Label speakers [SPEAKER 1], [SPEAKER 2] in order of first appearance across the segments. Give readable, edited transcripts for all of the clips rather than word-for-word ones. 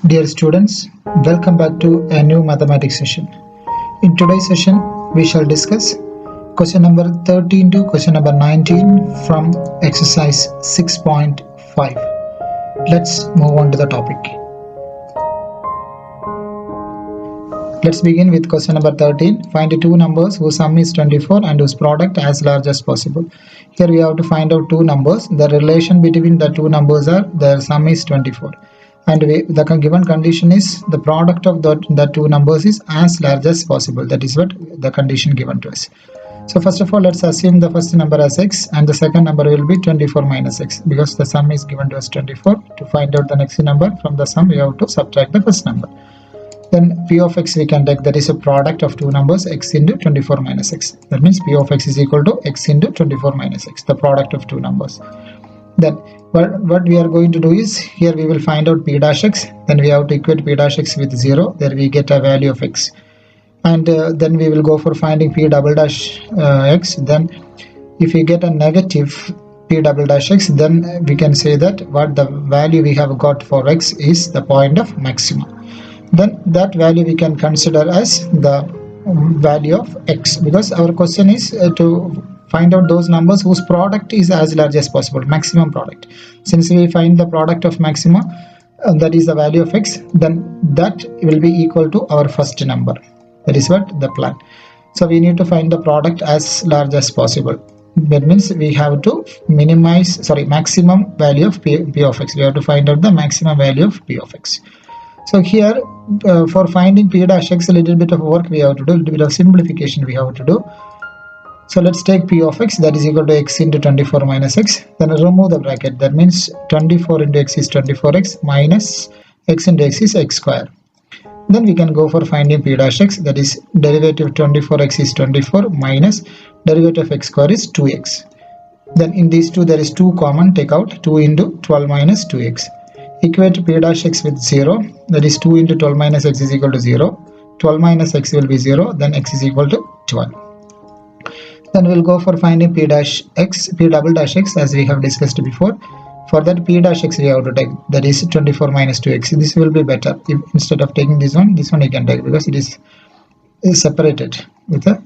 [SPEAKER 1] Dear students, welcome back to a new mathematics session. In today's session, we shall discuss question number 13 to question number 19 from exercise 6.5. Let's move on to the topic. Let's begin with question number 13. Find two numbers whose sum is 24 and whose product as large as possible. Here we have to find out two numbers. The relation between the two numbers are their sum is 24. And the given condition is the product of the two numbers is as large as possible. That is what the condition given to us. So first of all, let's assume the first number as x and the second number will be 24 minus x, because the sum is given to us 24. To find out the next number from the sum, we have to subtract the first number. Then p of x we can take, that is a product of two numbers, x into 24 minus x. That means p of x is equal to x into 24 minus x, the product of two numbers. Then what we are going to do is, here we will find out p dash x, then we have to equate p dash x with 0, there we get a value of x. And then we will go for finding p double dash x. Then if we get a negative p double dash x, then we can say that what the value we have got for x is the point of maxima. Then that value we can consider as the value of x, because our question is to find out those numbers whose product is as large as possible, maximum product. Since we find the product of maxima, that is the value of x, then that will be equal to our first number. That is what the plan. So we need to find the product as large as possible. That means we have to maximum value of p of x. We have to find out the maximum value of p of x. So here for finding p dash x, a little bit of work we have to do, a little bit of simplification we have to do. So let's take p of x, that is equal to x into 24 minus x. Then remove the bracket. That means 24 into x is 24x minus x into x is x square. Then we can go for finding p dash x, that is derivative 24x is 24 minus derivative of x square is 2x. Then in these two there is 2 common, take out 2 into 12 minus 2x. Equate p dash x with 0, that is 2 into 12 minus x is equal to 0. 12 minus x will be 0, then x is equal to 12. Then we'll go for finding p double dash x as we have discussed before. For that p dash x we have to take, that is 24 minus 2x. This will be better. If instead of taking this one you can take, because it is separated with a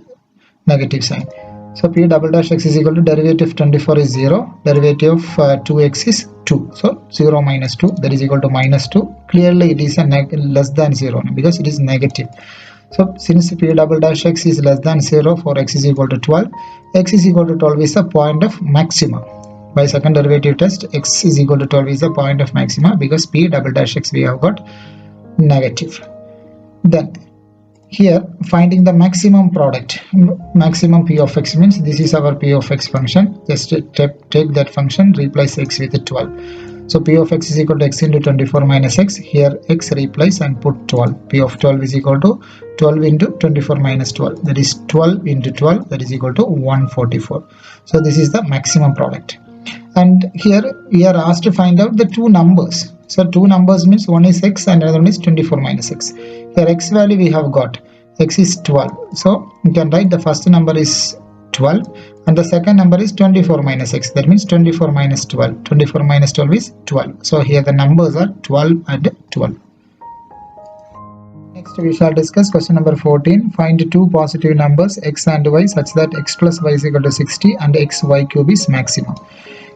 [SPEAKER 1] negative sign. So p double dash x is equal to derivative 24 is 0, derivative of 2x is 2. So 0 minus 2, that is equal to minus 2. Clearly it is a less than 0 because it is negative. So since p double dash x is less than 0 for x is equal to 12, x is equal to 12 is the point of maxima. By second derivative test, x is equal to 12 is the point of maxima, because p double dash x we have got negative. Then here finding the maximum product, maximum p of x means this is our p of x function. Just take that function, replace x with 12. So p of x is equal to x into 24 minus x. Here x replace and put 12. P of 12 is equal to 12 into 24 minus 12. That is 12 into 12, that is equal to 144. So this is the maximum product. And here we are asked to find out the two numbers. So two numbers means one is x and another one is 24 minus x. Here x value we have got, x is 12. So you can write the first number is 12 and the second number is 24 minus x. That means 24 minus 12. 24 minus 12 is 12. So here the numbers are 12 and 12. Next we shall discuss question number 14. Find two positive numbers x and y such that x plus y is equal to 60 and x y cube is maximum.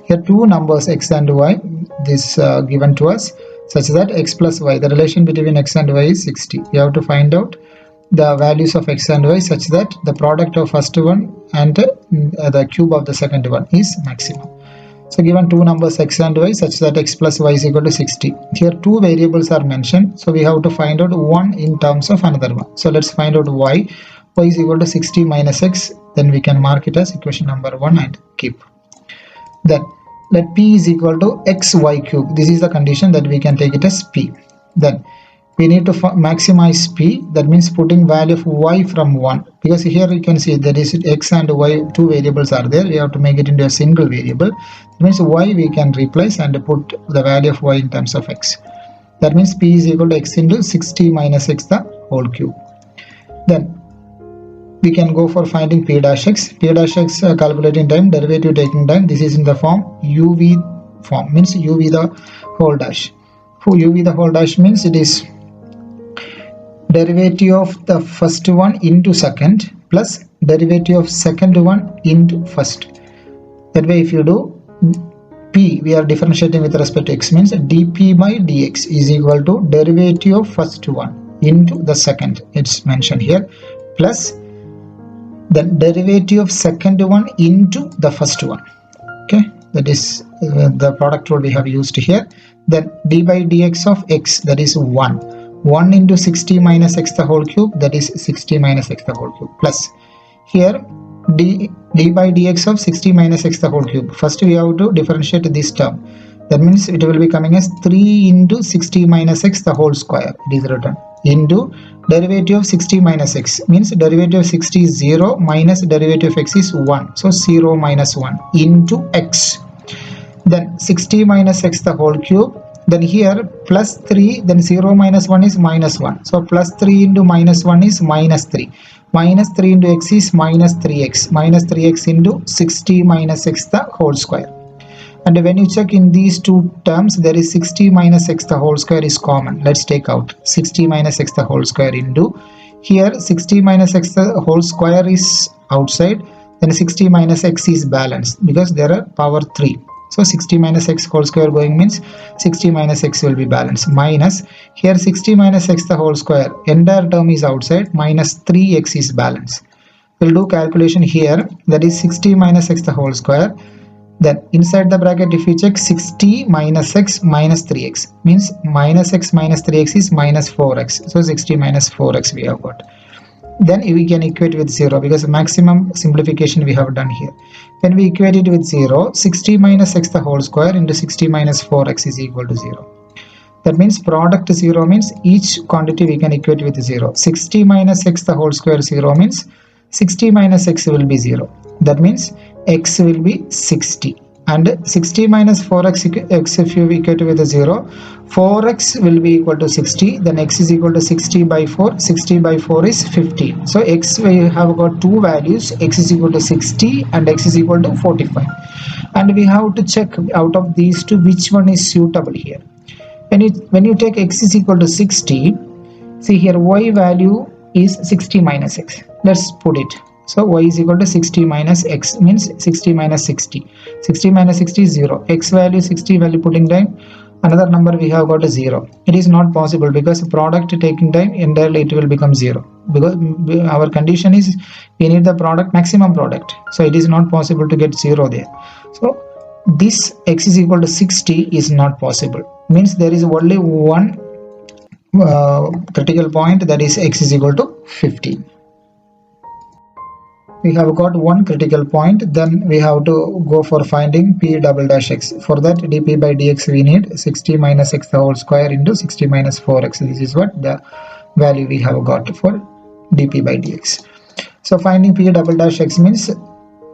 [SPEAKER 1] Here two numbers x and y, this given to us, such that x plus y, the relation between x and y is 60. We have to find out the values of x and y such that the product of first one and the cube of the second one is maximum. So given two numbers x and y such that x plus y is equal to 60. Here two variables are mentioned, so we have to find out one in terms of another one. So let's find out y is equal to 60 minus x, then we can mark it as equation number 1 and keep. Then let p is equal to xy cube. This is the condition that we can take it as p. Then we need to maximize p, that means putting value of y from 1, because here you can see there is x and y, two variables are there. We have to make it into a single variable. That means y we can replace and put the value of y in terms of x. That means p is equal to x into 60 minus x the whole cube. Then we can go for finding p dash x. P dash x calculating time, derivative taking time. This is in the form uv form, means uv the whole dash. uv the whole dash means it is derivative of the first one into second plus derivative of second one into first. That way if you do p, we are differentiating with respect to x, means dp by dx is equal to derivative of first one into the second, it's mentioned here, plus the derivative of second one into the first one. Okay, that is the product rule we have used here. Then d by dx of x, that is 1 into 60 minus x the whole cube, that is 60 minus x the whole cube, plus here d by dx of 60 minus x the whole cube. First we have to differentiate this term, that means it will be coming as 3 into 60 minus x the whole square, it is written, into derivative of 60 minus x, means derivative of 60 is 0 minus derivative of x is 1, so 0 minus 1 into x, then 60 minus x the whole cube, then here plus 3, then 0 minus 1 is minus 1, so plus 3 into minus 1 is minus 3, minus 3 into x is minus 3x, minus 3x into 60 minus x the whole square. And when you check in these two terms, there is 60 minus x the whole square is common. Let's take out 60 minus x the whole square into, here 60 minus x the whole square is outside, then 60 minus x is balanced because there are power 3. So 60 minus x whole square going means 60 minus x will be balanced, minus here 60 minus x the whole square, entire term is outside, minus 3x is balanced. We'll do calculation here, that is 60 minus x the whole square. Then inside the bracket if you check 60 minus x minus 3x, means minus x minus 3x is minus 4x, so 60 minus 4x we have got. Then we can equate with 0 because maximum simplification we have done here. When we equate it with 0, 60 minus x the whole square into 60 minus 4x is equal to 0. That means product 0 means each quantity we can equate with 0. 60 minus x the whole square 0 means 60 minus x will be 0. That means x will be 60. And 60 minus 4x x if you equate with 0, 4x will be equal to 60, then x is equal to 60 by 4, 60 by 4 is 15. So x we have got two values, x is equal to 60 and x is equal to 45. And we have to check out of these two which one is suitable here. When you take x is equal to 60, see here y value is 60 minus x. Let's put it. So y is equal to 60 minus x means 60 minus 60. 60 minus 60 is 0. X value 60 value putting time, another number we have got a 0. It is not possible because product taking time entirely it will become 0. Because our condition is we need the product maximum product. So it is not possible to get 0 there. So this x is equal to 60 is not possible. Means there is only one critical point, that is x is equal to 15. We have got one critical point, then we have to go for finding p double dash x. For that dp by dx we need 60 minus x the whole square into 60 minus 4x. This is what the value we have got for dp by dx. So finding p double dash x means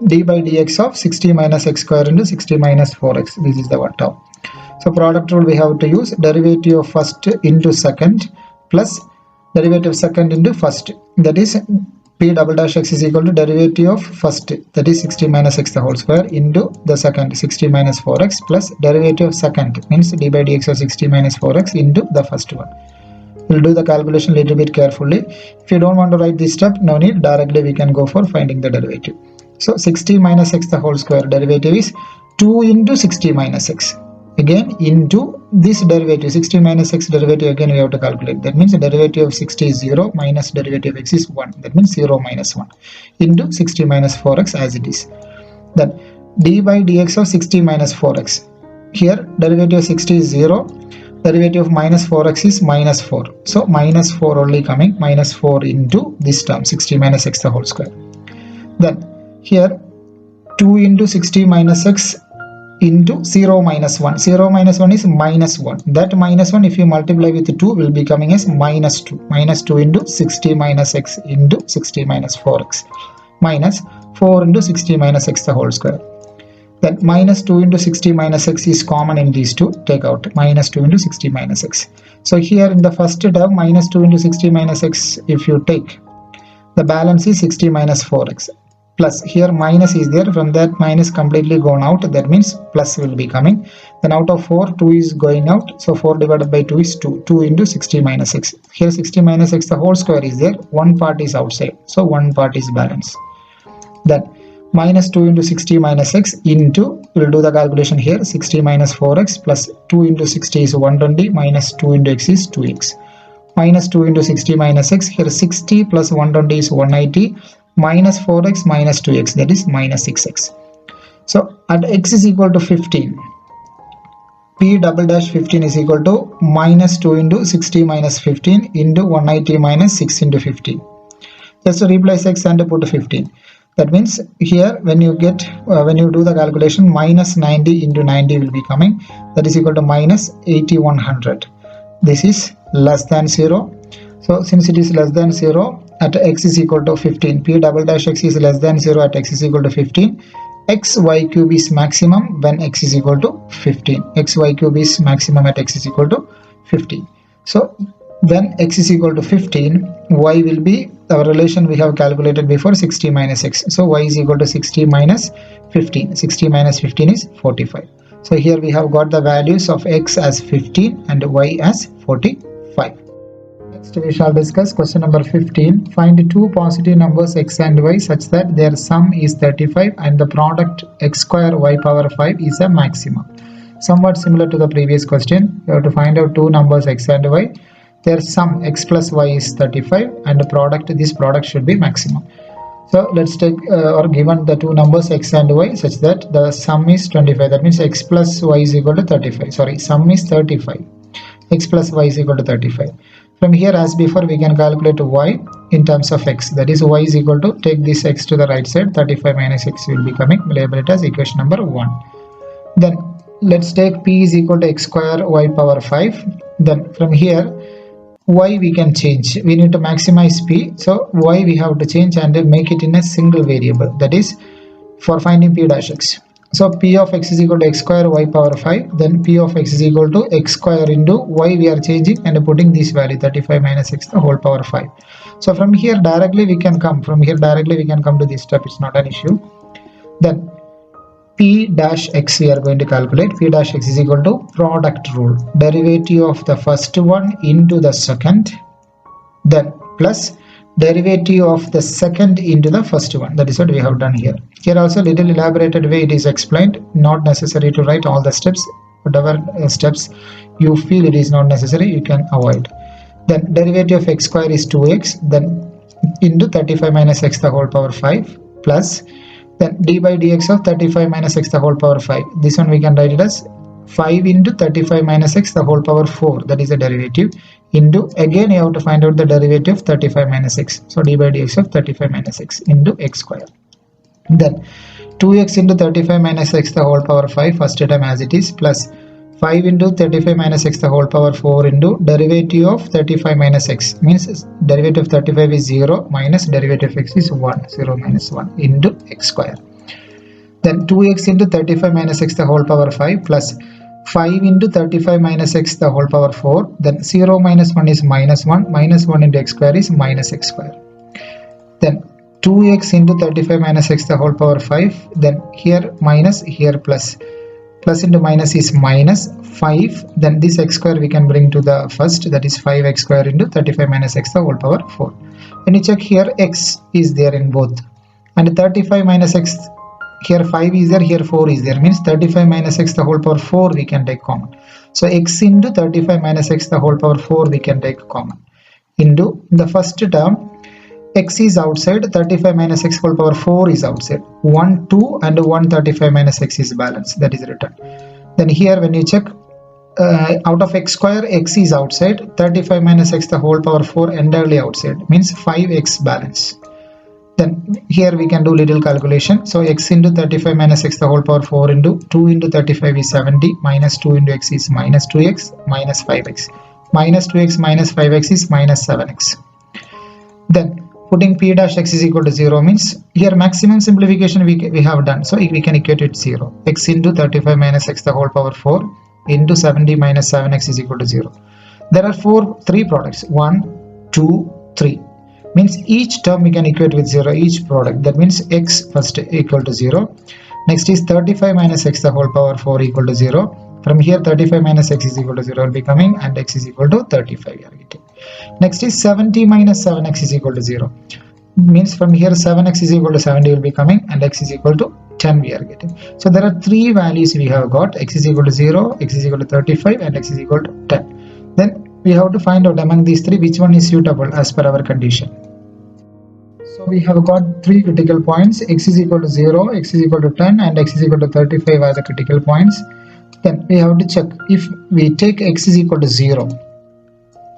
[SPEAKER 1] d by dx of 60 minus x square into 60 minus 4x. This is the one term. So product rule we have to use derivative of first into second plus derivative of second into first, that is p double dash x is equal to derivative of first, that is 60 minus x the whole square into the second 60 minus 4x plus derivative of second means d by dx of 60 minus 4x into the first one. We'll do the calculation a little bit carefully. If you don't want to write this step, no need, directly we can go for finding the derivative. So 60 minus x the whole square derivative is 2 into 60 minus x. Again into this derivative 60 minus x derivative, again we have to calculate. That means the derivative of 60 is 0 minus derivative of x is 1. That means 0 minus 1 into 60 minus 4x as it is. Then d by dx of 60 minus 4x. Here derivative of 60 is 0. Derivative of minus 4x is minus 4. So minus 4 only coming, minus 4 into this term 60 minus x the whole square. Then here 2 into 60 minus x into 0 minus 1. 0 minus 1 is minus 1. That minus 1 if you multiply with 2 will be coming as minus 2. Minus 2 into 60 minus x into 60 minus 4x. Minus 4 into 60 minus x the whole square. Then minus 2 into 60 minus x is common in these two. Take out minus 2 into 60 minus x. So here in the first term minus 2 into 60 minus x if you take, the balance is 60 minus 4x. Plus here minus is there, from that minus completely gone out, that means plus will be coming. Then out of 4, 2 is going out. So 4 divided by 2 is 2. 2 into 60 minus 6. Here 60 minus 6, the whole square is there. One part is outside. So one part is balance. Then minus 2 into 60 minus 6 into, we'll do the calculation here. 60 minus 4x plus 2 into 60 is 120 minus 2 into x is 2x. Minus 2 into 60 minus 6. Here 60 plus 120 is 180 minus 4x minus 2x, that is minus 6x. So at x is equal to 15. P double dash 15 is equal to minus 2 into 60 minus 15 into 180 minus 6 into 15. Just to replace x and put 15. That means here when you do the calculation, minus 90 into 90 will be coming. That is equal to minus 8100. This is less than 0. So since it is less than 0 at x is equal to 15, P double dash x is less than 0 at x is equal to 15. Xy cube is maximum when x is equal to 15. Xy cube is maximum at x is equal to 15. So when x is equal to 15, y will be our relation we have calculated before, 60 minus x. So y is equal to 60 minus 15. 60 minus 15 is 45. So here we have got the values of x as 15 and y as 45. Next we shall discuss question number 15. Find two positive numbers x and y such that their sum is 35 and the product x square y power 5 is a maximum. Somewhat similar to the previous question. You have to find out two numbers x and y. Their sum x plus y is 35 and the this product should be maximum. So let's take or given the two numbers x and y such that the sum is 25. That means x plus y is equal to 35. Sorry, sum is 35. X plus y is equal to 35. From here as before we can calculate y in terms of x. That is y is equal to, take this x to the right side, 35 minus x will be coming. We'll label it as equation number 1. Then let's take p is equal to x square y power 5. Then from here y we can change. We need to maximize p. So y we have to change and make it in a single variable. That is for finding p dash x. So p of x is equal to x square y power 5. Then p of x is equal to x square into y we are changing and putting this value 35 minus x the whole power 5. So from here directly we can come. From here directly we can come to this step. It's not an issue. Then p dash x we are going to calculate. P dash x is equal to product rule. Derivative of the first one into the second. Then plus derivative of the second into the first one. That is what we have done here. Here also little elaborated way it is explained. Not necessary to write all the steps. Whatever steps you feel it is not necessary, you can avoid. Then derivative of x square is 2x. Then into 35 minus x the whole power 5 plus then d by dx of 35 minus x the whole power 5. This one we can write it as 5 into 35 minus x the whole power 4. That is a derivative. Into, again you have to find out the derivative of 35 minus x. So d by dx of 35 minus x into x square. Then 2x into 35 minus x the whole power 5 first term as it is plus 5 into 35 minus x the whole power 4 into derivative of 35 minus x means derivative of 35 is 0 minus derivative of x is 1. 0 minus 1 into x square. Then 2x into 35 minus x the whole power 5 plus 5 into 35 minus x the whole power 4. Then 0 minus 1 is minus 1. Minus 1 into x square is minus x square. Then 2x into 35 minus x the whole power 5. Then here minus, here plus. Plus into minus is minus 5. Then this x square we can bring to the first. That is 5x square into 35 minus x the whole power 4. When you check here, x is there in both. And 35 minus x, here 5 is there, here 4 is there. Means 35 minus x the whole power 4 we can take common. So x into 35 minus x the whole power 4 we can take common. Into the first term, x is outside, 35 minus x whole power 4 is outside. 1, 2 and 1 35 minus x is balanced. That is written. Then here when you check, out of x square, x is outside. 35 minus x the whole power 4 entirely outside. Means 5x balance. Then here we can do little calculation. So x into 35 minus x the whole power 4 into 2 into 35 is 70. Minus 2 into x is minus 2x minus 5x. Minus 2x minus 5x is minus 7x. Then putting p dash x is equal to 0 means here maximum simplification we have done. So we can equate it 0. X into 35 minus x the whole power 4 into 70 minus 7x is equal to 0. There are three products. 1, 2, 3. Means each term we can equate with 0. Each product. That means x first equal to 0. Next is 35 minus x the whole power 4 equal to 0. From here 35 minus x is equal to 0 will be coming, and x is equal to 35 we are getting. Next is 70 minus 7x is equal to 0. Means from here 7x is equal to 70 will be coming, and x is equal to 10 we are getting. So there are three values we have got: x is equal to 0, x is equal to 35, and x is equal to 10. Then we have to find out among these three which one is suitable as per our condition. So we have got three critical points: x is equal to 0, x is equal to 10, and x is equal to 35 are the critical points. Then we have to check if we take x is equal to 0,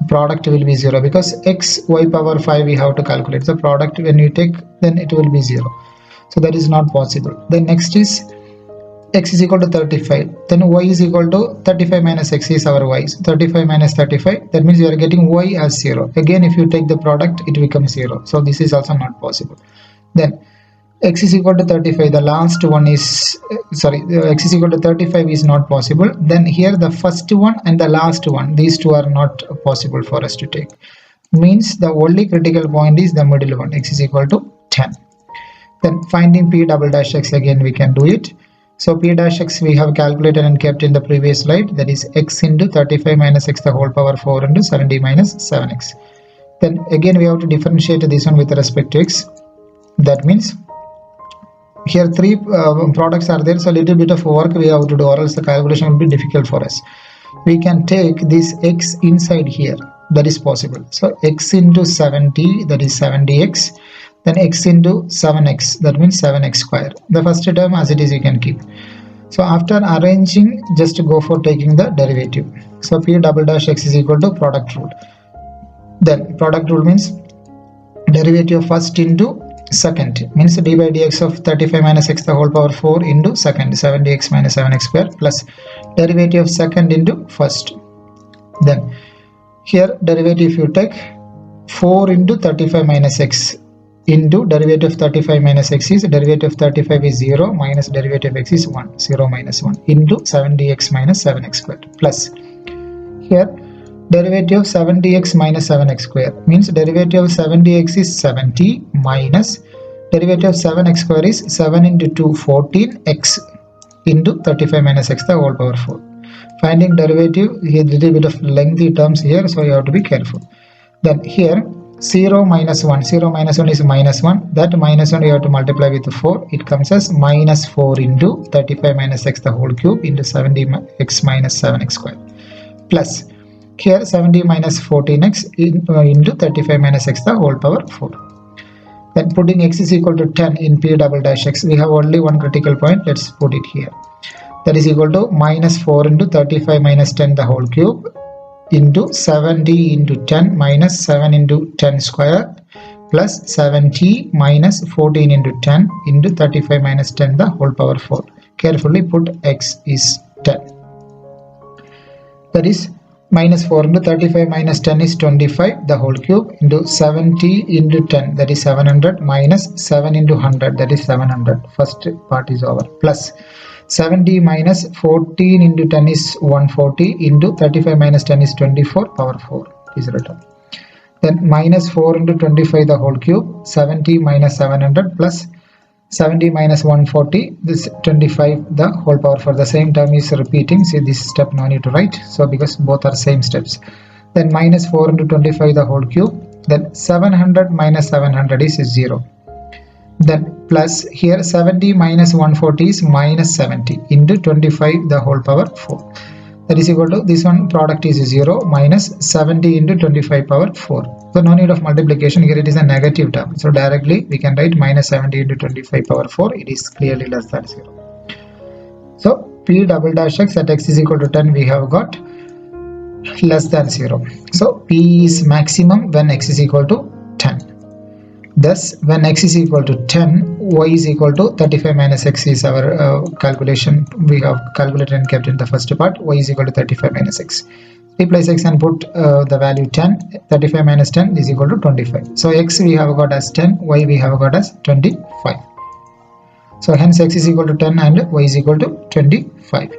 [SPEAKER 1] product will be 0, because x y power 5 we have to calculate the product. When you take, then it will be 0, so that is not possible. Then next is x is equal to 35, then y is equal to 35 minus x is our y. So 35 minus 35, that means you are getting y as 0. Again, if you take the product, it becomes 0, so this is also not possible. Then x is equal to 35, the last one is x is equal to 35 is not possible. Then here the first one and the last one, these two are not possible for us to take. Means the only critical point is the middle one, x is equal to 10. Then finding p double dash x, again we can do it. So p dash x we have calculated and kept in the previous slide, that is x into 35 minus x the whole power 4 into 70 minus 7x. Then again we have to differentiate this one with respect to x. That means here three products are there, so a little bit of work we have to do, or else the calculation will be difficult for us. We can take this x inside here, that is possible. So x into 70, that is 70x, then x into 7x, that means 7x square. The first term as it is you can keep. So after arranging, just go for taking the derivative. So p double dash x is equal to product rule. Then product rule means derivative first into second, means d by dx of 35 minus x the whole power 4 into second, 70x minus 7x square, plus derivative of second into first. Then here derivative you take 4 into 35 minus x into derivative of 35 minus x is derivative of 35 is 0 minus derivative of x is 1, 0 minus 1 into 70x minus 7x square, plus here derivative of 70x minus 7x square, means derivative of 70x is 70 minus derivative of 7x square is 7 into 2 14x into 35 minus x the whole power 4. Finding derivative, here little bit of lengthy terms here, so you have to be careful. Then here 0 minus 1, 0 minus 1 is minus 1, that minus 1 you have to multiply with 4, it comes as minus 4 into 35 minus x the whole cube into 70x minus 7x square, plus here 70 minus 14x into 35 minus x the whole power 4. Then putting x is equal to 10 in p double dash x, we have only one critical point, let's put it here. That is equal to minus 4 into 35 minus 10 the whole cube into 70 into 10 minus 7 into 10 square plus 70 minus 14 into 10 into 35 minus 10 the whole power 4. Carefully put x is 10. That is minus 4 into 35 minus 10 is 25 the whole cube into 70 into 10, that is 700, minus 7 into 100, that is 700. First part is over, plus 70 minus 14 into 10 is 140 into 35 minus 10 is 24 power 4 is written. Then minus 4 into 25 the whole cube, 70 minus 700 plus 70 minus 140, this 25 the whole power 4. The same term is repeating, see this step no need to write, so because both are same steps. Then minus 4 into 25 the whole cube, then 700 minus 700 is 0. Then plus here 70 minus 140 is minus 70 into 25 the whole power 4. That is equal to, this one product is 0 minus 70 into 25 power 4. So no need of multiplication, here it is a negative term. So directly we can write minus 70 into 25 power 4, it is clearly less than 0. So p double dash x at x is equal to 10 we have got less than 0. So p is maximum when x is equal to 10. Thus, when x is equal to 10, y is equal to 35 minus x is our calculation. We have calculated and kept in the first part. Y is equal to 35 minus x. Replace x and put the value 10. 35 minus 10 is equal to 25. So x we have got as 10, y we have got as 25. So hence x is equal to 10 and y is equal to 25.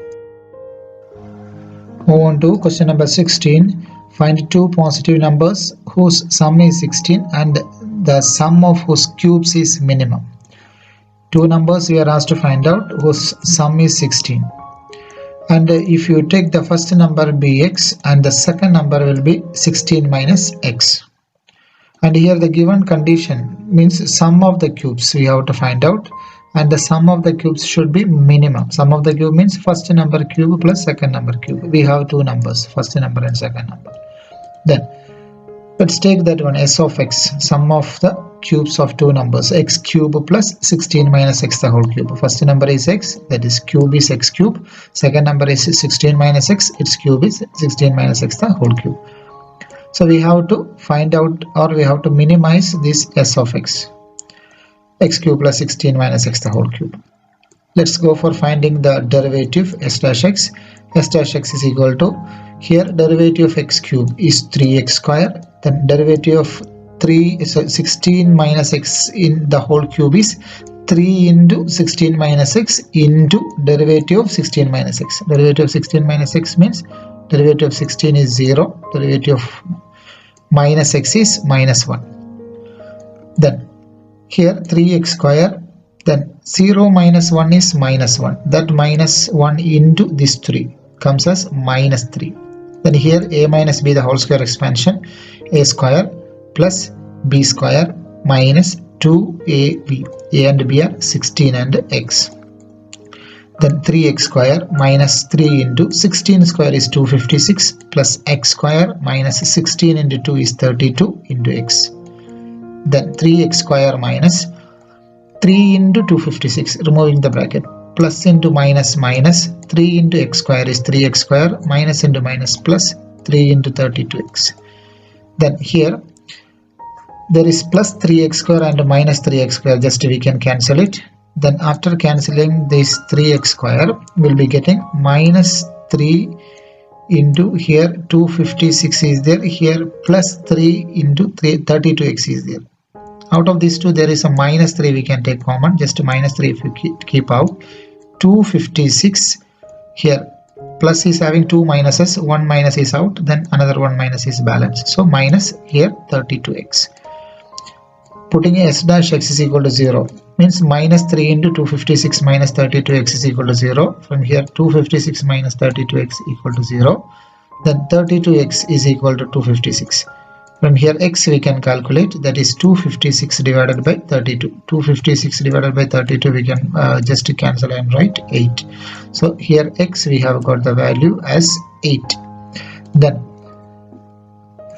[SPEAKER 1] Move on to question number 16. Find two positive numbers whose sum is 16 and the sum of whose cubes is minimum. Two numbers we are asked to find out whose sum is 16 and if you take the first number be x and the second number will be 16 minus x. And here the given condition means sum of the cubes we have to find out, and the sum of the cubes should be minimum. Sum of the cube means first number cube plus second number cube. We have two numbers, first number and second number. Then let's take that one, s of x, sum of the cubes of two numbers, x cube plus 16 minus x the whole cube. First number is x, that is cube is x cube. Second number is 16 minus x, its cube is 16 minus x the whole cube. So we have to find out, or we have to minimize this s of x, x cube plus 16 minus x the whole cube. Let's go for finding the derivative s dash x. S dash x is equal to, here derivative of x cube is 3x square, then derivative of 16 minus x in the whole cube is 3 into 16 minus x into derivative of 16 minus x. Derivative of 16 minus x means derivative of 16 is 0, derivative of minus x is minus 1. Then here 3x square, then 0 minus 1 is minus 1, that minus 1 into this 3 comes as minus 3. Then here a minus b the whole square expansion, a square plus b square minus 2ab. A and b are 16 and x. Then 3x square minus 3 into 16 square is 256 plus x square minus 16 into 2 is 32 into x. Then 3x square minus 3 into 256, removing the bracket, plus into minus minus 3 into x square is 3x square minus into minus plus 3 into 32x. Then here there is plus 3x square and minus 3x square, just we can cancel it. Then after cancelling this 3x square, we'll be getting minus 3 into here 256 is there, here plus 3 into 32x is there. Out of these two there is a minus 3 we can take common, just minus 3 if you keep out. 256 here, plus is having two minuses, one minus is out, then another one minus is balanced, so minus here 32x. Putting s dash x is equal to 0 means minus 3 into 256 minus 32x is equal to 0. From here 256 minus 32x equal to 0. Then 32x is equal to 256. From here x we can calculate, that is 256 divided by 32. 256 divided by 32 we can just cancel and write 8. So here x we have got the value as 8. Then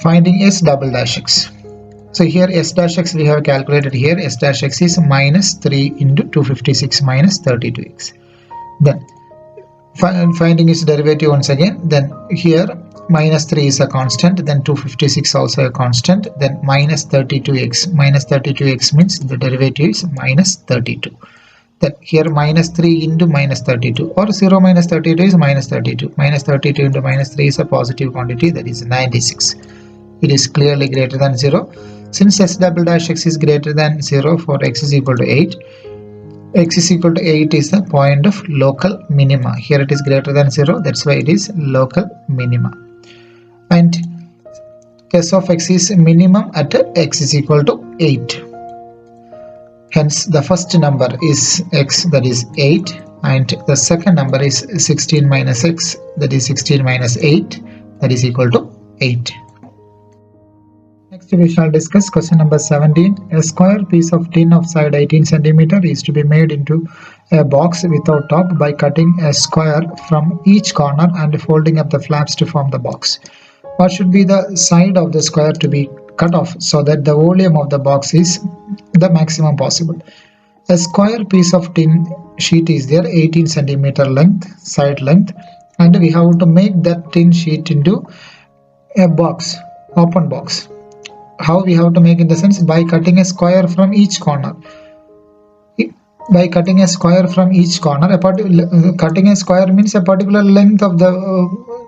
[SPEAKER 1] finding s double dash x. So here s dash x we have calculated here, s dash x is minus 3 into 256 minus 32x. Then finding its derivative once again, then here minus 3 is a constant, then 256 also a constant, then minus 32x. Minus 32x means the derivative is minus 32. Then here minus 3 into minus 32, or 0 minus 32 is minus 32. Minus 32 into minus 3 is a positive quantity, that is 96. It is clearly greater than 0. Since s double dash x is greater than 0 for x is equal to 8, x is equal to 8 is the point of local minima. Here it is greater than 0, that's why it is local minima. And s of x is minimum at x is equal to 8. Hence the first number is x, that is 8, and the second number is 16 minus x, that is 16 minus 8, that is equal to 8. Next we shall discuss question number 17. A square piece of tin of side 18 cm is to be made into a box without top by cutting a square from each corner and folding up the flaps to form the box. What should be the side of the square to be cut off so that the volume of the box is the maximum possible? A square piece of tin sheet is there, 18 cm length, side length, and we have to make that tin sheet into a box, open box. How we have to make, in the sense, by cutting a square from each corner. By cutting a square from each corner, cutting a square means a particular length of the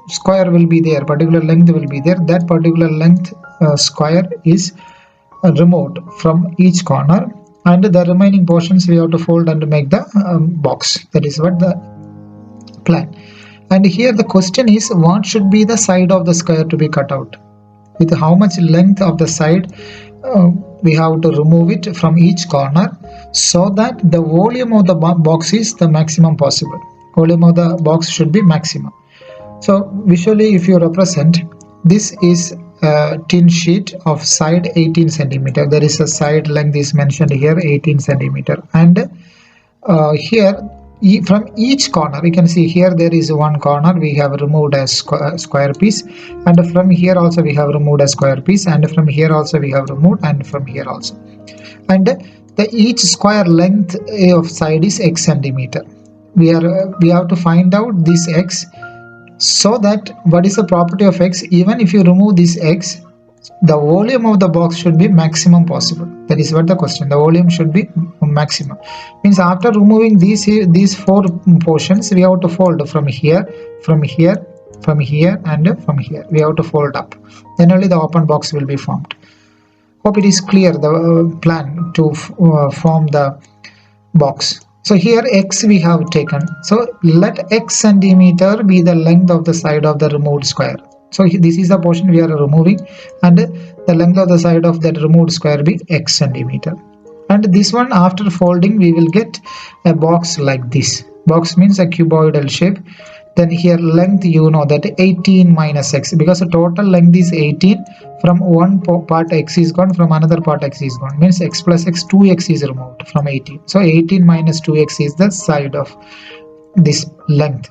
[SPEAKER 1] square will be there, particular length will be there. That particular length square is removed from each corner, and the remaining portions we have to fold and make the box. That is what the plan. And here the question is, what should be the side of the square to be cut out? With how much length of the side we have to remove it from each corner so that the volume of the box is the maximum possible. volume of the box should be maximum. So visually, if you represent, this is a tin sheet of side 18 centimeter. There is a side length is mentioned here 18 centimeter, and here from each corner we can see here there is one corner we have removed a square piece, and from here also we have removed a square piece, and from here also we have removed, and from here also, and the each square length of side is x centimeter. We have to find out this x, so that what is the property of x? Even if you remove this x, the volume of the box should be maximum possible. That is what the question. The volume should be maximum. Means after removing these four portions, we have to fold from here, from here, from here, and from here. We have to fold up. Then only the open box will be formed. Hope it is clear the plan to form the box. So here x we have taken. So let x centimeter be the length of the side of the removed square. So this is the portion we are removing, and the length of the side of that removed square be x centimeter. And this one, after folding, we will get a box like this. Box means a cuboidal shape. Then here length, you know that 18 minus x, because the total length is 18. From one part x is gone, from another part x is gone, means x plus x, 2x is removed from 18. So 18 minus 2x is the side of this length.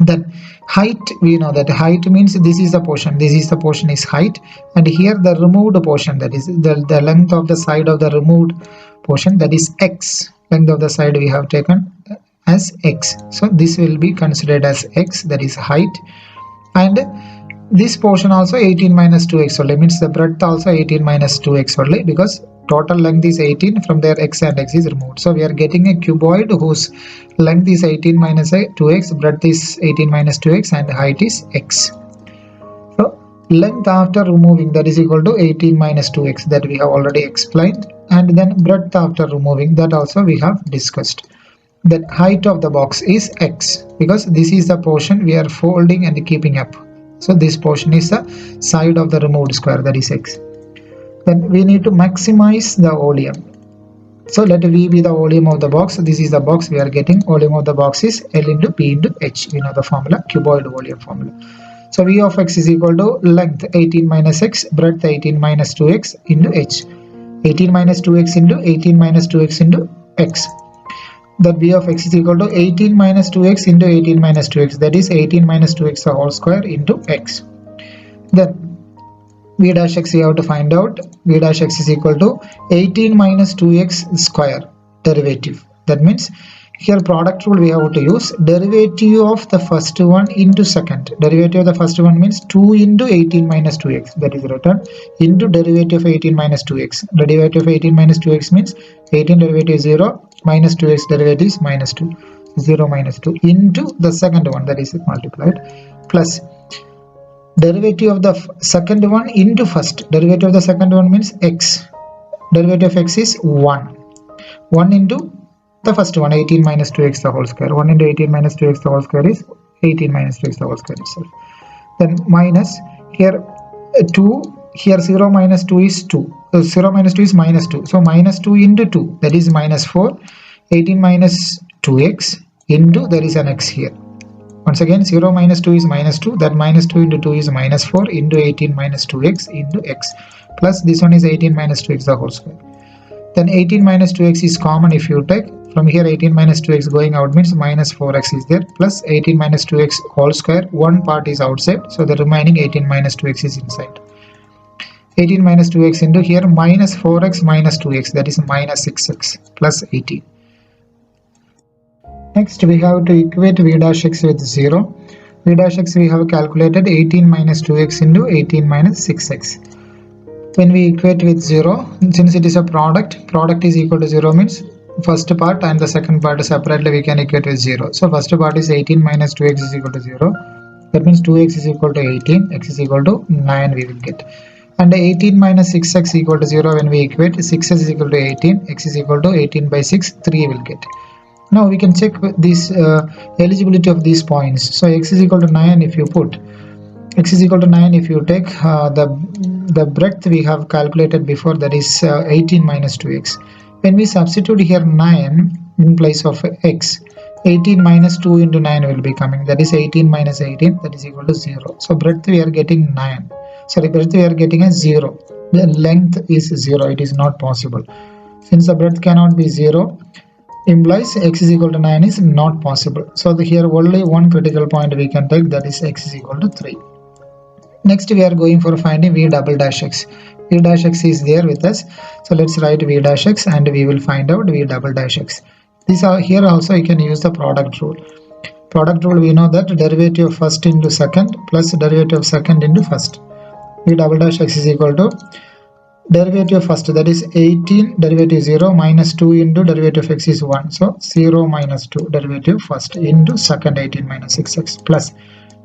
[SPEAKER 1] Then height, we know that height means this is the portion, is height, and here the removed portion, that is the length of the side of the removed portion, that is x. Length of the side we have taken as x, so this will be considered as x, that is height. And this portion also 18 minus 2x only, means the breadth also 18 minus 2x only, because total length is 18, from there x and x is removed. So we are getting a cuboid whose length is 18 minus 2x, breadth is 18 minus 2x, and height is x. So length after removing, that is equal to 18 minus 2x, that we have already explained, and then breadth after removing, that also we have discussed. The height of the box is x, because this is the portion we are folding and keeping up. So this portion is the side of the removed square, that is x. Then we need to maximize the volume. So let V be the volume of the box. This is the box we are getting. Volume of the box is L into P into H. We know the formula, cuboid volume formula. So V of x is equal to length 18 minus x, breadth 18 minus 2x into h. 18 minus 2x into 18 minus 2x into x. That V of x is equal to 18 minus 2x into 18 minus 2x, that is 18 minus 2x the whole square into x. Then V dash x we have to find out. V dash x is equal to 18 minus 2x square derivative. That means here product rule we have to use derivative of the first one into second. Derivative of the first one means 2 into 18 minus 2x, that is written, into derivative of 18 minus 2x. Derivative of 18 minus 2x means 18 derivative is 0, minus 2x derivative is minus 2. 0 minus 2 into the second one, that is multiplied, plus derivative of the second one into first. Derivative of the second one means x. Derivative of x is 1. 1 into the first one, 18 minus 2x the whole square. 1 into 18 minus 2x the whole square is 18 minus 2x the whole square itself. Then minus, here 2, here 0 minus 2 is 2. 0 minus 2 is minus 2. So minus 2 into 2, that is minus 4. 18 minus 2x into, there is an x here. Once again, 0 minus 2 is minus 2. That minus 2 into 2 is minus 4 into 18 minus 2x into x. Plus this one is 18 minus 2x the whole square. Then 18 minus 2x is common if you take. From here 18 minus 2x going out means minus 4x is there. Plus 18 minus 2x whole square. One part is outside. So the remaining 18 minus 2x is inside. 18 minus 2x into here minus 4x minus 2x, that is minus 6x plus 18. Next we have to equate V dash x with 0. V dash x we have calculated 18 minus 2x into 18 minus 6x. When we equate with 0, since it is a product is equal to 0 means first part and the second part separately we can equate with 0. So first part is 18 minus 2x is equal to 0. That means 2x is equal to 18, x is equal to 9 we will get. And 18 minus 6x equal to 0, when we equate 6x is equal to 18, x is equal to 18 by 6, 3 will get. Now we can check this eligibility of these points. So x is equal to 9 if you put, x is equal to 9 if you take the breadth we have calculated before, that is 18 minus 2x. When we substitute here 9 in place of x, 18 minus 2 into 9 will be coming. That is 18 minus 18, that is equal to 0. So breadth we are getting 9. Sorry, breadth we are getting a 0. The length is 0. It is not possible. Since the breadth cannot be 0, implies x is equal to 9 is not possible. So here only one critical point we can take, that is x is equal to 3. Next we are going for finding v double dash x. V dash x is there with us. So let's write v dash x and we will find out v double dash x. These are here also you can use the product rule. Product rule, we know that derivative of first into second plus derivative of second into first. V double dash x is equal to derivative of first, that is 18 derivative 0 minus 2 into derivative of x is 1. So 0 minus 2 derivative first into second 18 minus 6x plus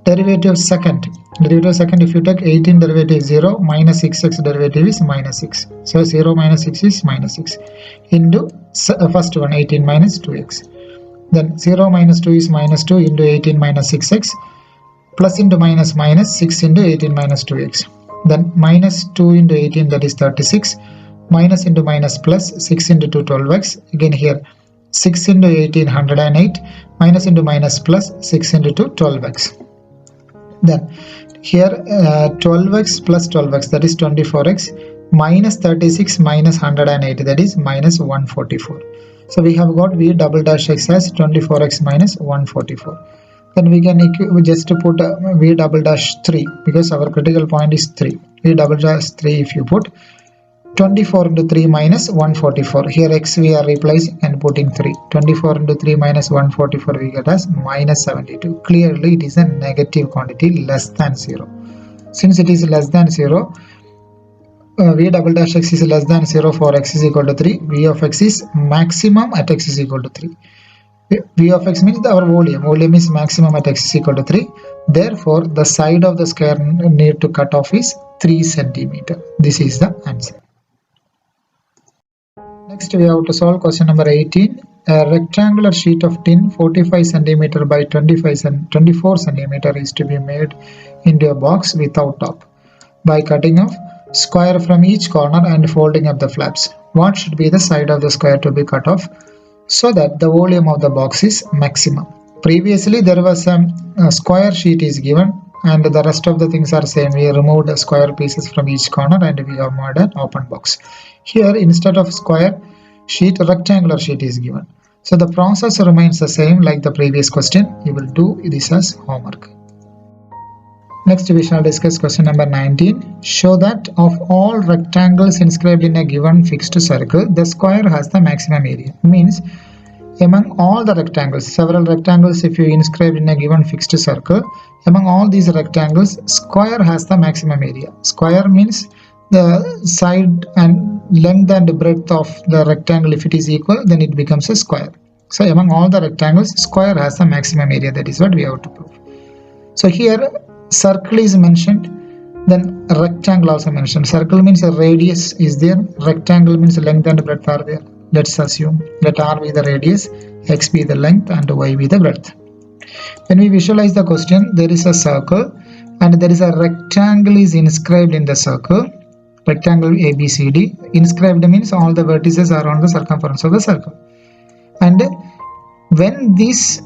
[SPEAKER 1] derivative of second. Derivative of second, if you take 18 derivative 0 minus 6x derivative is minus 6. So 0 minus 6 is minus 6 into first one 18 minus 2x. Then 0 minus 2 is minus 2 into 18 minus 6x plus into minus minus 6 into 18 minus 2x. Then minus 2 into 18, that is 36, minus into minus plus 6 into 2 12x. Again here 6 into 18 108, minus into minus plus 6 into 2 12x. Then here 12x plus 12x, that is 24x, minus 36 minus 108, that is minus 144. So we have got v double dash x as 24x minus 144. Then we can just put v double dash 3 because our critical point is 3. V double dash 3, if you put 24 into 3 minus 144. Here x we are replacing and putting 3. 24 into 3 minus 144 we get as minus 72. Clearly it is a negative quantity less than 0. Since it is less than 0, v double dash x is less than 0 for x is equal to 3. V of x is maximum at x is equal to 3. V of x means our volume. Volume is maximum at x is equal to 3. Therefore, the side of the square need to cut off is 3 centimeter. This is the answer. Next, we have to solve question number 18. A rectangular sheet of tin 45 centimeter by 24 centimeter is to be made into a box without top by cutting off square from each corner and folding up the flaps. What should be the side of the square to be cut off so that the volume of the box is maximum? Previously there was a square sheet is given and the rest of the things are same. We removed the square pieces from each corner and we have made an open box. Here instead of square sheet, rectangular sheet is given. So the process remains the same like the previous question. You will do this as homework. Next we shall discuss question number 19. Show that of all rectangles inscribed in a given fixed circle, the square has the maximum area. Means among all the rectangles, several rectangles if you inscribe in a given fixed circle, among all these rectangles, square has the maximum area. Square means the side and length and breadth of the rectangle, if it is equal, then it becomes a square. So among all the rectangles, square has the maximum area. That is what we have to prove. So here circle is mentioned, then rectangle also mentioned. Circle means a radius is there, rectangle means length and breadth are there. Let's assume let r be the radius, x be the length and y be the breadth. When we visualize the question, there is a circle and there is a rectangle is inscribed in the circle. Rectangle ABCD. Inscribed means all the vertices are on the circumference of the circle. And when this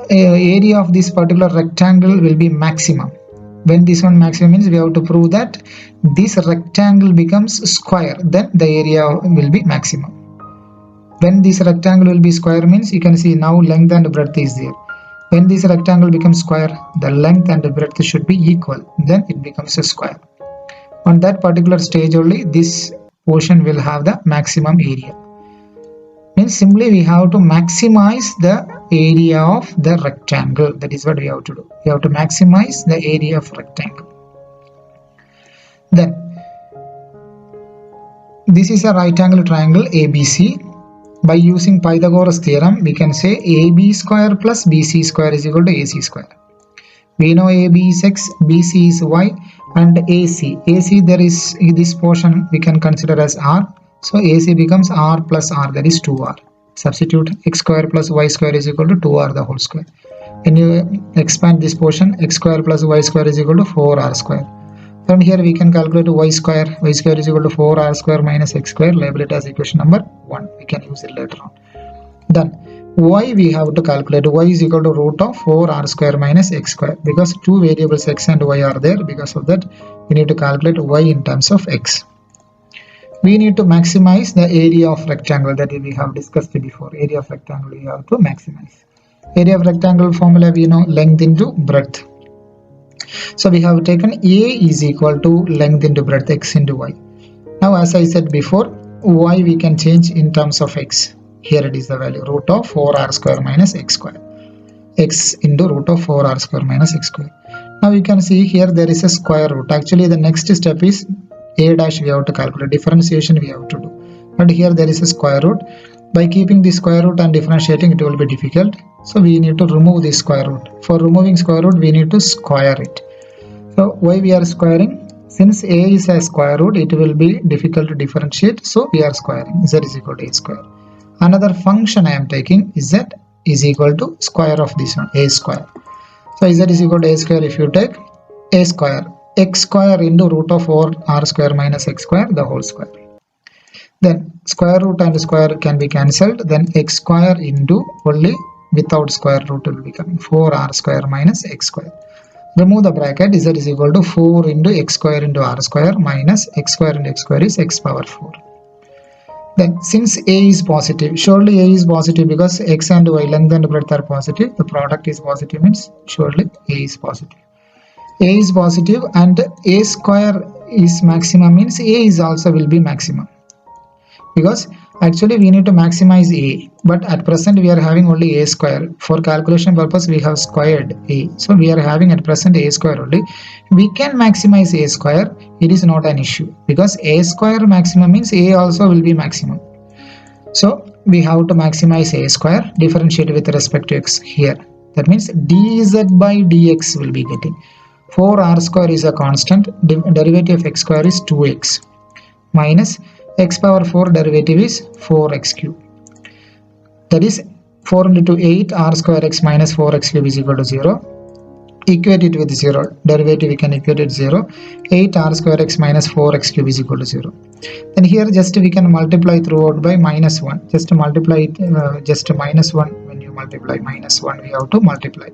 [SPEAKER 1] area of this particular rectangle will be maximum. When this one maximum means we have to prove that this rectangle becomes square, then the area will be maximum. When this rectangle will be square means you can see now length and breadth is there. When this rectangle becomes square, the length and the breadth should be equal, then it becomes a square. On that particular stage only this portion will have the maximum area. Means simply we have to maximize the area of the rectangle. That is what we have to do. We have to maximize the area of rectangle. Then this is a right angle triangle ABC. By using Pythagoras theorem, we can say AB square plus BC square is equal to AC square. We know AB is x, BC is y, and AC. AC there is this portion we can consider as r. So AC becomes r plus r, that is 2r. Substitute x square plus y square is equal to 2r the whole square. When you expand this portion, x square plus y square is equal to 4r square. From here we can calculate y square. Y square is equal to 4r square minus x square. Label it as equation number 1. We can use it later on. Then y we have to calculate. Y is equal to root of 4r square minus x square, because two variables x and y are there. Because of that, we need to calculate y in terms of x. We need to maximize the area of rectangle that we have discussed before. Area of rectangle we have to maximize. Area of rectangle formula we know, length into breadth. So we have taken A is equal to length into breadth, x into y. Now as I said before, y we can change in terms of x. Here it is the value, root of 4r square minus x square. X into root of 4r square minus x square. Now you can see here there is a square root. Actually the next step is a dash we have to calculate, differentiation we have to do. But here there is a square root. By keeping the square root and differentiating, it will be difficult. So we need to remove the square root. For removing square root, we need to square it. So why we are squaring? Since a is a square root, it will be difficult to differentiate. So we are squaring. Z is equal to a square. Another function I am taking is z is equal to square of this one, a square. So z is equal to a square. If you take a square, x square into root of 4r square minus x square, the whole square. Then square root and square can be cancelled. Then x square into only without square root will become 4r square minus x square. Remove the bracket. Z is equal to 4 into x square into r square minus x square into x square is x power 4. Then since a is positive, surely a is positive because x and y, length and breadth are positive. The product is positive means surely a is positive. A is positive and a square is maximum means a is also will be maximum. Because actually we need to maximize a, but at present we are having only a square. For calculation purpose we have squared a, so we are having at present a square only. We can maximize a square, it is not an issue, because a square maximum means a also will be maximum. So we have to maximize a square, differentiate with respect to x here. That means dz by dx will be getting 4r square is a constant, derivative of x square is 2x minus x power 4 derivative is 4x cube. That is 4 into 8 r square x minus 4x cube is equal to 0. Equate it with 0. Derivative we can equate it 0. 8 r square x minus 4x cube is equal to 0. Then here just we can multiply throughout by minus 1. Just to multiply it, just minus 1. When you multiply minus 1, we have to multiply.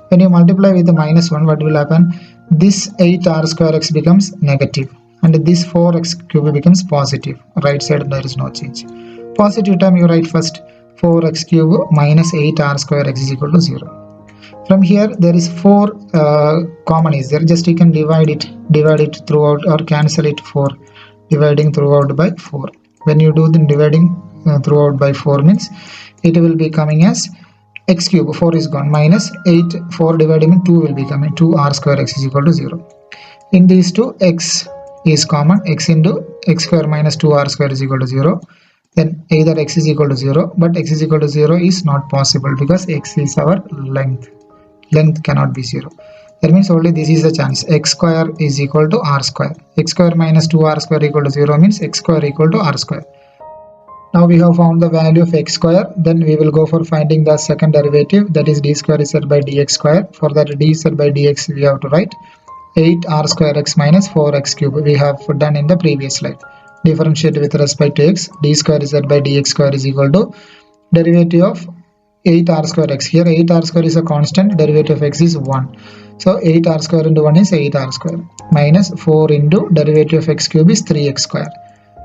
[SPEAKER 1] When you multiply with the minus 1, what will happen? This 8r square x becomes negative. And this 4x cube becomes positive. Right side there is no change. Positive term you write first. 4x cube minus 8r square x is equal to 0. From here there is 4 common is there. Just you can divide it throughout or cancel it 4. Dividing throughout by 4. When you do the dividing throughout by 4 means it will be coming as x cube. 4 is gone. Minus 8. 4 dividing 2 will be coming. 2r square x is equal to 0. In these two, x is common, x into x square minus 2r square is equal to 0. Then either x is equal to 0, but x is equal to 0 is not possible because x is our length. Length cannot be 0. That means only this is the chance. X square is equal to r square. X square minus 2r square equal to 0 means x square equal to r square. Now we have found the value of x square. Then we will go for finding the second derivative, that is d square z by dx square. For that d z by dx we have to write 8r square x minus 4x cube. We have done in the previous slide. Differentiate with respect to x. D square z by dx square is equal to derivative of 8r square x. Here 8r square is a constant, derivative of x is 1. So 8r square into 1 is 8r square minus 4 into derivative of x cube is 3x square.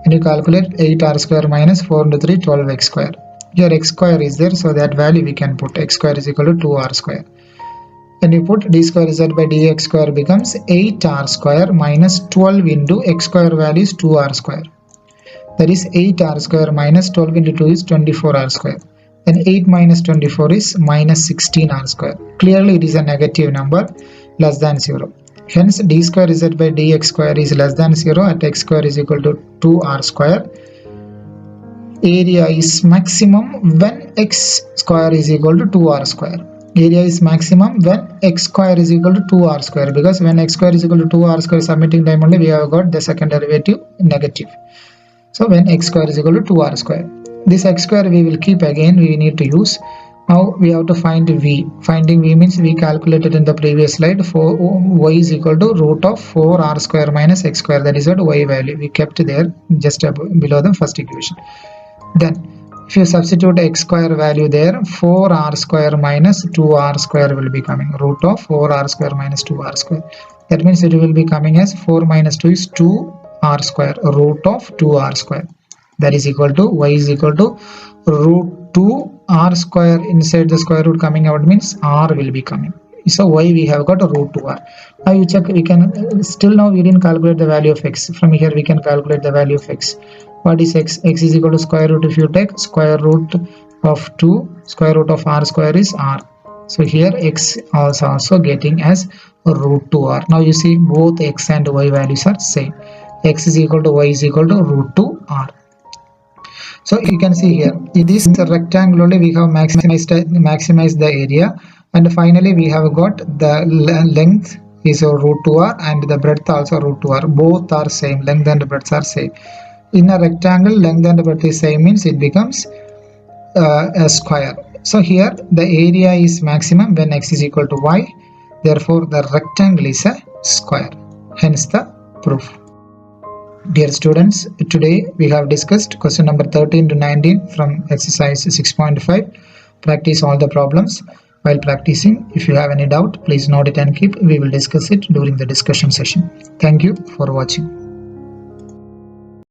[SPEAKER 1] When you calculate 8r square minus 4 into 3, 12x square. Here x square is there, so that value we can put. X square is equal to 2r square. When you put d square z by dx square becomes 8r square minus 12 into x square value is 2r square. That is 8r square minus 12 into 2 is 24r square. Then 8 minus 24 is minus 16r square. Clearly it is a negative number less than 0. Hence d square z by dx square is less than 0 at x square is equal to 2r square. Area is maximum when x square is equal to 2r square. Area is maximum when x square is equal to 2r square, because when x square is equal to 2r square submitting time only we have got the second derivative negative. So when x square is equal to 2r square. This x square we will keep again, we need to use. Now we have to find v. Finding v means we calculated in the previous slide for y is equal to root of 4r square minus x square. That is what y value we kept there just below the first equation. Then If you substitute x square value there, 4r square minus 2r square will be coming. Root of 4r square minus 2r square. That means it will be coming as 4 minus 2 is 2r square. Root of 2r square. That is equal to y is equal to root 2r square. Inside the square root coming out means r will be coming. So y we have got a root 2r. Now you check, we can still now we didn't calculate the value of x. From here we can calculate the value of x. What is x? X is equal to square root. If you take square root of 2, square root of r square is r. So here x is also getting as root 2r. Now you see both x and y values are same. X is equal to y is equal to root 2r. So you can see here in this rectangle only we have maximized the area, and finally we have got the length is root 2r and the breadth also root 2r. Both are same, length and breadth are same. In a rectangle, length and breadth is same means it becomes a square. So here the area is maximum when x is equal to y. Therefore the rectangle is a square. Hence the proof. Dear students, today we have discussed question number 13 to 19 from exercise 6.5. Practice all the problems. While practicing, if you have any doubt, please note it and keep. We will discuss it during the discussion session. Thank you for watching.